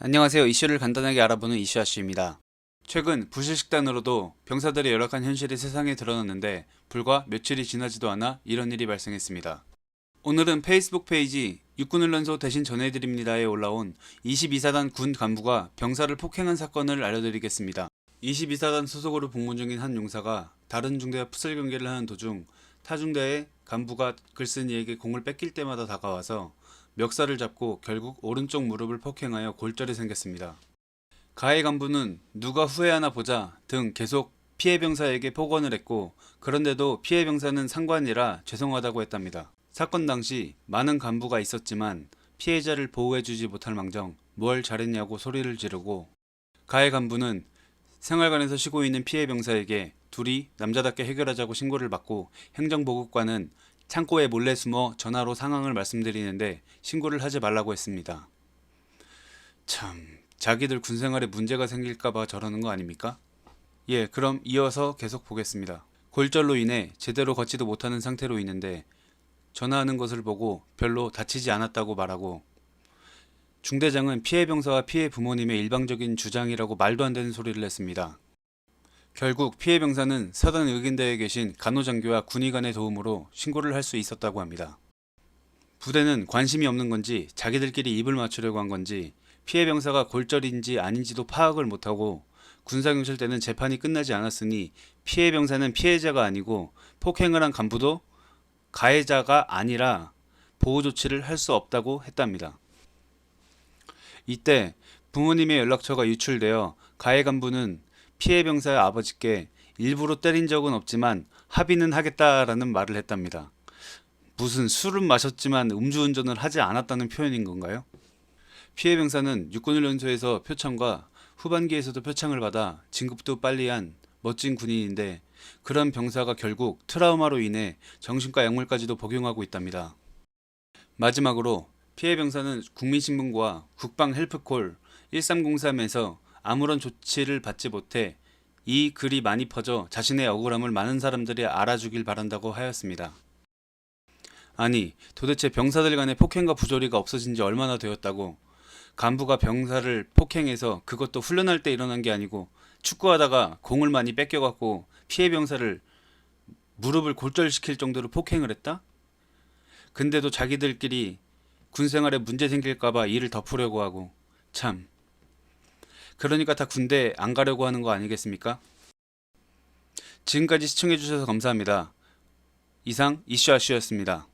안녕하세요. 이슈를 간단하게 알아보는 이슈아씨입니다. 최근 부실식단으로도 병사들의 열악한 현실이 세상에 드러났는데 불과 며칠이 지나지도 않아 이런 일이 발생했습니다. 오늘은 페이스북 페이지 육군훈련소 대신 전해드립니다에 올라온 22사단 군 간부가 병사를 폭행한 사건을 알려드리겠습니다. 22사단 소속으로 복무 중인 한 용사가 다른 중대와 풋살 경기를 하는 도중 타 중대의 간부가 글쓴 이에게 공을 뺏길 때마다 다가와서 멱살을 잡고 결국 오른쪽 무릎을 폭행하여 골절이 생겼습니다. 가해 간부는 누가 후회하나 보자 등 계속 피해 병사에게 폭언을 했고 그런데도 피해 병사는 상관이라 죄송하다고 했답니다. 사건 당시 많은 간부가 있었지만 피해자를 보호해주지 못할 망정 뭘 잘했냐고 소리를 지르고 가해 간부는 생활관에서 쉬고 있는 피해 병사에게 둘이 남자답게 해결하자고 신고를 받고 행정보급관은 창고에 몰래 숨어 전화로 상황을 말씀드리는데 신고를 하지 말라고 했습니다. 참, 자기들 군생활에 문제가 생길까봐 저러는 거 아닙니까? 예, 그럼 이어서 계속 보겠습니다. 골절로 인해 제대로 걷지도 못하는 상태로 있는데 전화하는 것을 보고 별로 다치지 않았다고 말하고 중대장은 피해 병사와 피해 부모님의 일방적인 주장이라고 말도 안 되는 소리를 했습니다. 결국 피해 병사는 사단 의견대에 계신 간호장교와 군의관의 도움으로 신고를 할 수 있었다고 합니다. 부대는 관심이 없는 건지 자기들끼리 입을 맞추려고 한 건지 피해 병사가 골절인지 아닌지도 파악을 못하고 군사경찰대는 재판이 끝나지 않았으니 피해 병사는 피해자가 아니고 폭행을 한 간부도 가해자가 아니라 보호 조치를 할 수 없다고 했답니다. 이때 부모님의 연락처가 유출되어 가해 간부는 피해 병사의 아버지께 일부러 때린 적은 없지만 합의는 하겠다라는 말을 했답니다. 무슨 술은 마셨지만 음주운전을 하지 않았다는 표현인 건가요? 피해 병사는 육군훈련소에서 표창과 후반기에서도 표창을 받아 진급도 빨리 한 멋진 군인인데 그런 병사가 결국 트라우마로 인해 정신과 약물까지도 복용하고 있답니다. 마지막으로 피해 병사는 국민신문과 국방헬프콜 1303에서 아무런 조치를 받지 못해 이 글이 많이 퍼져 자신의 억울함을 많은 사람들이 알아주길 바란다고 하였습니다. 아니, 도대체 병사들 간의 폭행과 부조리가 없어진 지 얼마나 되었다고 간부가 병사를 폭행해서 그것도 훈련할 때 일어난 게 아니고 축구하다가 공을 많이 뺏겨갖고 피해 병사를 무릎을 골절시킬 정도로 폭행을 했다? 근데도 자기들끼리 군생활에 문제 생길까봐 일을 덮으려고 하고 참, 그러니까 다 군대 안 가려고 하는 거 아니겠습니까? 지금까지 시청해주셔서 감사합니다. 이상 이슈아슈였습니다.